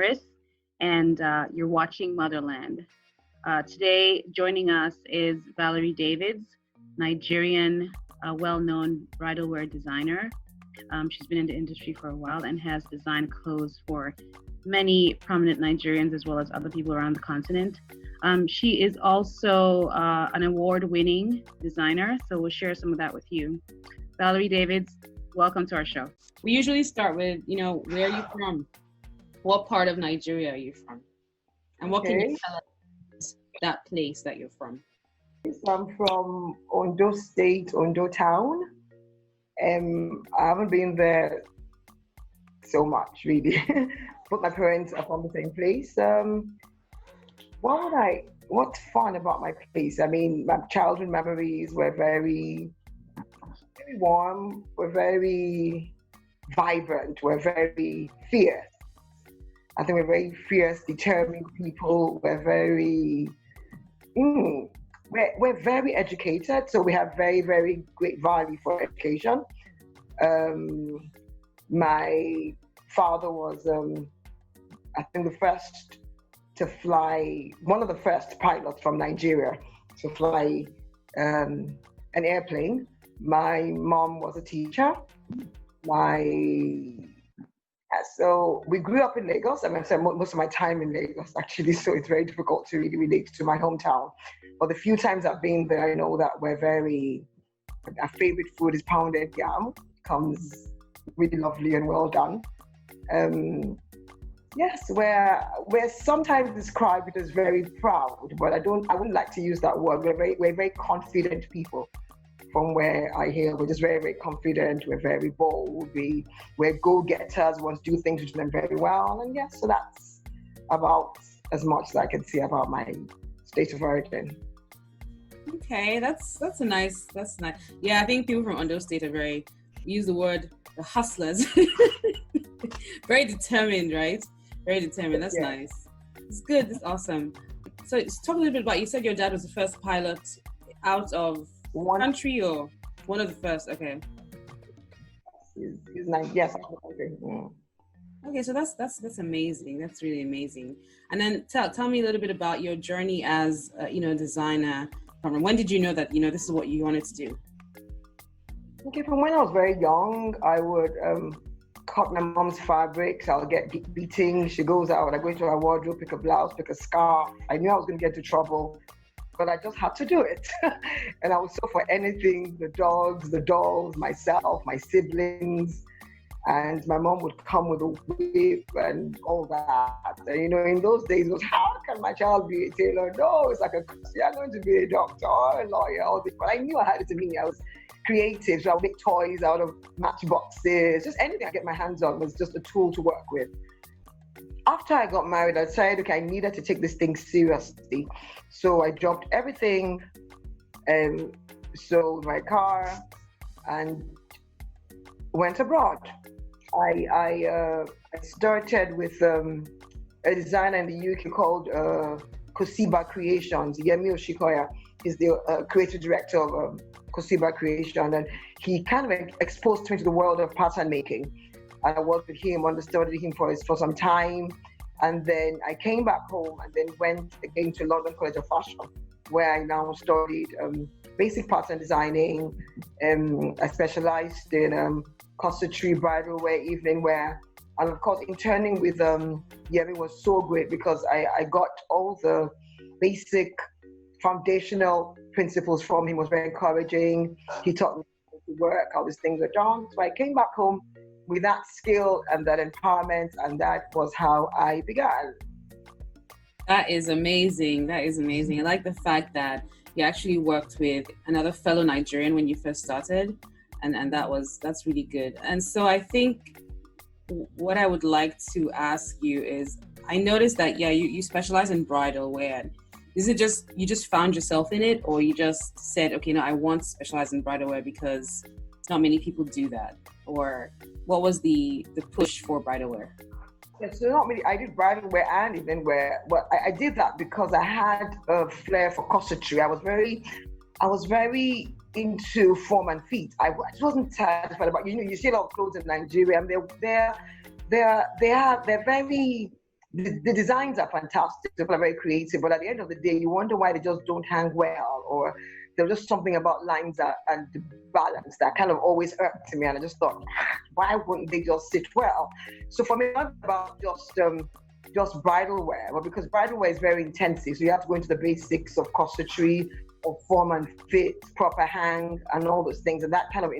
Airis, and you're watching Motherland. Today, joining us is Valerie Davids, Nigerian, well-known bridal wear designer. She's been in the industry for a while and has designed clothes for many prominent Nigerians as well as other people around the continent. She is also an award-winning designer, so we'll share some of that with you. Valerie Davids, welcome to our show. We usually start with, where are you from? What part of Nigeria are you from? And what can you tell us that place that you're from? I'm from Ondo State, Ondo Town. I haven't been there so much, really. But my parents are from the same place. What's fun about my place? I mean, my childhood memories were very, very warm, were very vibrant, were very fierce. I think we're very fierce, determined people. We're very, we're very educated, so we have very, very great value for education. My father was, I think, the first to fly, one of the first pilots from Nigeria to fly an airplane. My mom was a teacher. So we grew up in Lagos. I mean, I spent most of my time in Lagos, actually, so it's very difficult to really relate to my hometown. But the few times I've been there, I know that our favorite food is pounded yam. It comes really lovely and well done. Yes, we're sometimes described as very proud, but I wouldn't like to use that word. We're very confident people. From where I hail, we're just very, very confident. We're very bold. We're go-getters. We want to do things, we do them very well. And yes, so that's about as much as I can say about my state of origin. Okay, that's nice. Yeah, I think people from Ondo State are we use the word the hustlers. Very determined, right? Very determined. That's nice. It's good. It's awesome. So talk a little bit about, you said your dad was the first pilot out of one country or one of the first? Okay. He's nice. Yes. Okay, so that's amazing. That's really amazing. And then tell me a little bit about your journey as a designer. When did you know that this is what you wanted to do? Okay, from when I was very young, I would cut my mom's fabrics. I'll get beating. She goes out. I go into her wardrobe, pick a blouse, pick a scarf. I knew I was going to get into trouble, but I just had to do it. And I was so for anything, the dogs, the dolls, myself, my siblings. And my mom would come with a whip and all that. And, in those days, it was, how can my child be a tailor? No, it's like you're going to be a doctor or a lawyer, all this. But I knew I had it in me. I was creative, so I would make toys out of matchboxes. Just anything I get my hands on was just a tool to work with. After I got married, I decided, okay, I needed to take this thing seriously. So I dropped everything, sold my car, and went abroad. I started with a designer in the UK called Kosiba Creations. Yemi Oshikoya is the creative director of Kosiba Creation, and he kind of exposed me to the world of pattern making. And I worked with him, studied him for some time, and then I came back home and then went again to London College of Fashion, where I now studied basic pattern designing. I specialized in cossetry, bridal wear, evening wear, and of course interning with Yemi was so great because I got all the basic foundational principles from him. Was very encouraging. He taught me how to work, how these things are done. So I came back home with that skill and that empowerment, and that was how I began. That is amazing. I like the fact that you actually worked with another fellow Nigerian when you first started, and that's really good. And so I think what I would like to ask you is, I noticed that you specialize in bridal wear. Is it just you just found yourself in it, or you just said, okay, no, I want to specialize in bridal wear because not many people do that? Or what was the push for bridal wear? Yeah, so not really. I did bridal wear and even wear. Well, I did that because I had a flair for cossetry. I was very into form and feet. I just wasn't satisfied about. You see a lot of clothes in Nigeria, and they're very the designs are fantastic, people are very creative, but at the end of the day, you wonder why they just don't hang well, or there's just something about lines and the balance that kind of always irked me. And I just thought, why wouldn't they just sit well? So for me, it's not about just bridal wear, but because bridal wear is very intensive, so you have to go into the basics of corsetry, of form and fit, proper hang, and all those things, and that kind of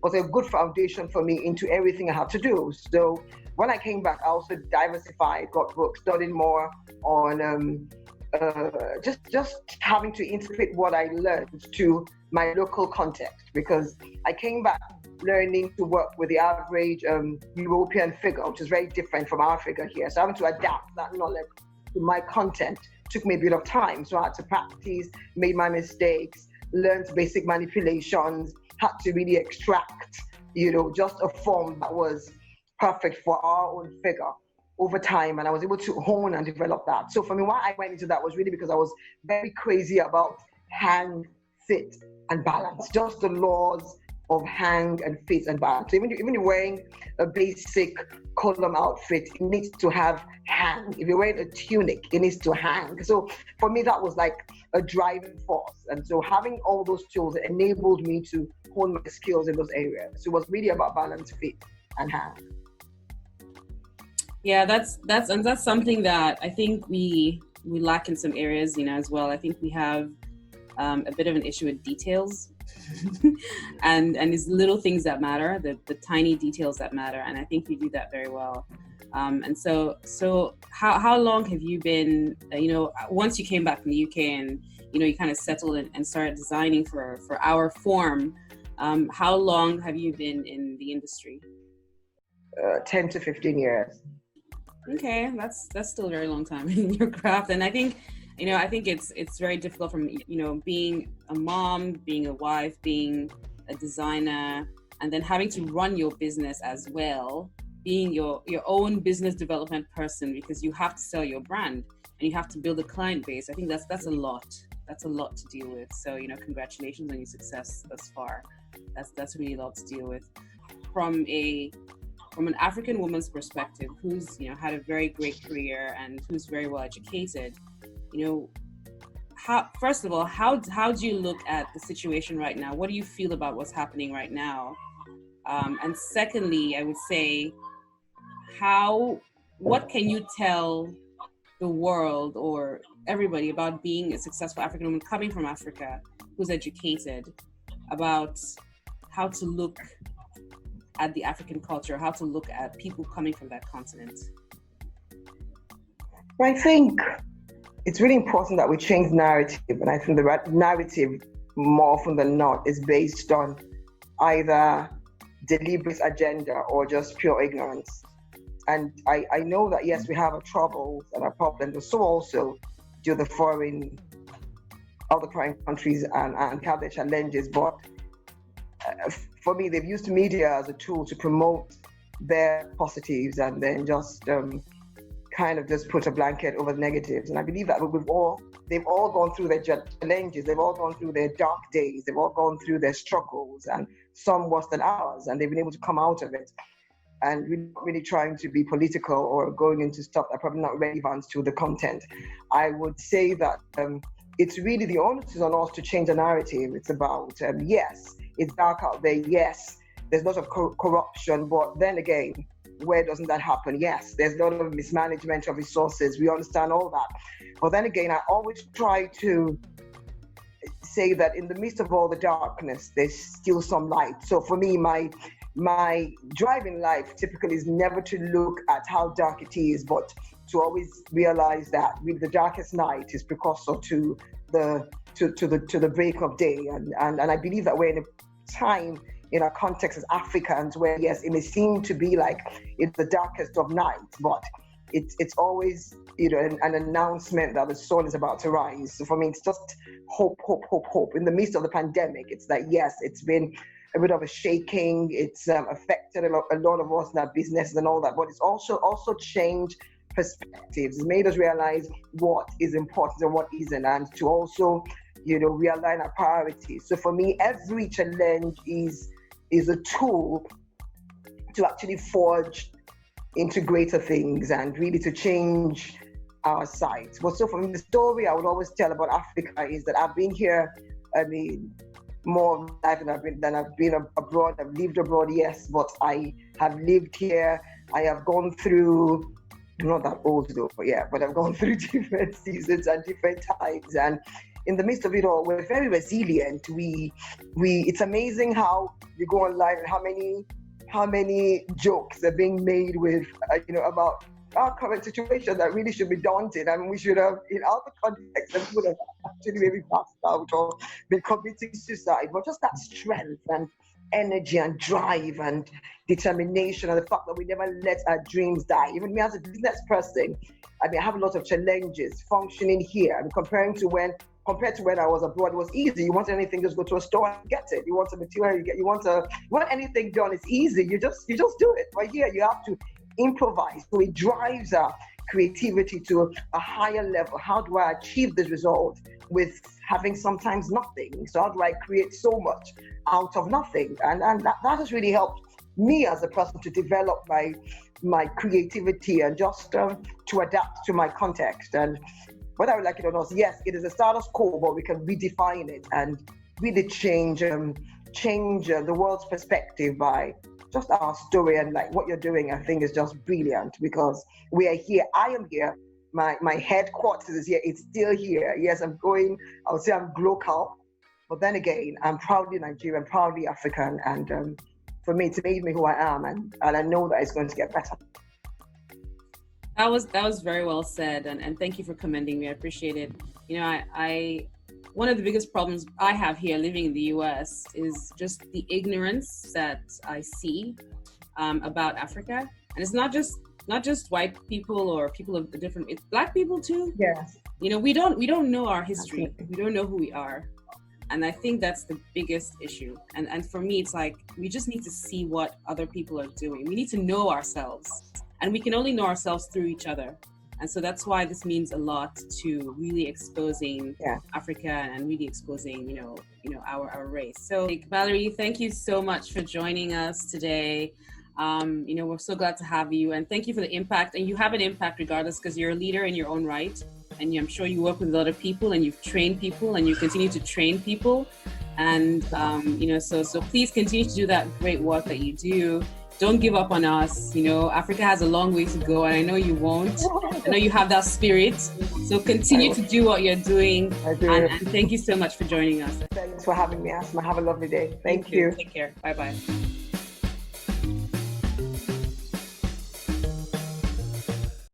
was a good foundation for me into everything I had to do. So when I came back, I also diversified, got books, studied more on just having to integrate what I learned to my local context, because I came back learning to work with the average European figure, which is very different from our figure here. So having to adapt that knowledge to my content took me a bit of time. So I had to practice, made my mistakes, learned basic manipulations, had to really extract, just a form that was perfect for our own figure over time. And I was able to hone and develop that. So for me, why I went into that was really because I was very crazy about hang, fit, and balance, just the laws of hang and fit and balance. So even you're wearing a basic column outfit, it needs to have hang. If you're wearing a tunic, it needs to hang. So for me, that was like a driving force. And so having all those tools enabled me to hone my skills in those areas. So it was really about balance, fit, and hang. Yeah, that's something that I think we lack in some areas, as well. I think we have a bit of an issue with details. and it's little things that matter, the tiny details that matter, and I think you do that very well. And so how long have you been, once you came back from the UK and you kind of settled and started designing for our form, how long have you been in the industry? 10 to 15 years. Okay, that's still a very long time in your craft. And I think it's very difficult from, being a mom, being a wife, being a designer, and then having to run your business as well, being your own business development person, because you have to sell your brand and you have to build a client base. I think that's a lot. That's a lot to deal with. So, congratulations on your success thus far. That's really a lot to deal with. From an African woman's perspective, who's, had a very great career and who's very well educated, first of all, how do you look at the situation right now? What do you feel about what's happening right now? And secondly, I would say, what can you tell the world or everybody about being a successful African woman coming from Africa who's educated, about how to look at the African culture, how to look at people coming from that continent? I think it's really important that we change narrative, and I think the narrative more often than not is based on either deliberate agenda or just pure ignorance. And I know that, yes, we have our troubles and our problems, but so also do the other foreign countries and have their challenges. But for me, they've used media as a tool to promote their positives and then just kind of just put a blanket over the negatives. And I believe that they've all gone through their challenges, they've all gone through their dark days, they've all gone through their struggles, and some worse than ours, and they've been able to come out of it. And we're not really trying to be political or going into stuff that's probably not relevant to the content. I would say that it's really the onus is on us to change the narrative. It's about, yes, it's dark out there, yes, there's lots of corruption, but then again, where doesn't that happen? Yes, there's a lot of mismanagement of resources. We understand all that. But then again, I always try to say that in the midst of all the darkness, there's still some light. So for me, my drive in life typically is never to look at how dark it is, but to always realize that with the darkest night is precursor to the break of day. And I believe that we're in a time in our context as Africans where, yes, it may seem to be like it's the darkest of nights, but it's always, an announcement that the sun is about to rise. So for me, it's just hope. In the midst of the pandemic, it's like, yes, it's been a bit of a shaking. It's affected a lot of us in our businesses and all that, but it's also changed perspectives. It's made us realize what is important and what isn't, and to also, realign our priorities. So for me, every challenge is a tool to actually forge into greater things and really to change our sight. But so from the story I would always tell about Africa is that I've been here, I mean, more life than I've been abroad. I've lived abroad, yes, but I have lived here. I have gone through, I'm not that old though, but I've gone through different seasons and different times. And in the midst of it all, we're very resilient. It's amazing how you go online and how many jokes are being made with, about our current situation that really should be daunting. I mean, we should have, in other contexts, we would have actually maybe passed out or been committing suicide. But just that strength and energy and drive and determination, and the fact that we never let our dreams die. Even me as a business person, I mean, I have a lot of challenges functioning here. I mean, compared to when I was abroad, it was easy. You want anything, just go to a store and get it. You want a material, you want anything done, it's easy. You just do it. But here you have to improvise. So it drives our creativity to a higher level. How do I achieve this result with having sometimes nothing? So how do I create so much out of nothing? And that has really helped me as a person to develop my creativity and just to adapt to my context. And whether I like it or not, yes, it is a status quo, but we can redefine it and really change the world's perspective by just our story. And like what you're doing, I think is just brilliant, because we are here. I am here. My headquarters is here. It's still here. Yes, I would say I'm global, but then again, I'm proudly Nigerian, proudly African. And for me, it's made me who I am. And I know that it's going to get better. That was very well said, and thank you for commending me. I appreciate it. I one of the biggest problems I have here living in the US is just the ignorance that I see about Africa. And it's not just white people or people of the different, it's Black people too. Yes. We don't know our history. Absolutely. We don't know who we are. And I think that's the biggest issue. And for me, it's like, we just need to see what other people are doing. We need to know ourselves. And we can only know ourselves through each other. And so that's why this means a lot to really exposing Africa and really exposing, our race. So Valerie, thank you so much for joining us today. We're so glad to have you, and thank you for the impact. And you have an impact regardless, because you're a leader in your own right. And I'm sure you work with a lot of people, and you've trained people, and you continue to train people. And, so please continue to do that great work that you do. Don't give up on us. Africa has a long way to go, and I know you won't. I know you have that spirit. So continue to do what you're doing. I do. And thank you so much for joining us. Thanks for having me, Asmaa. Have a lovely day. Thank you. Take care. Bye-bye.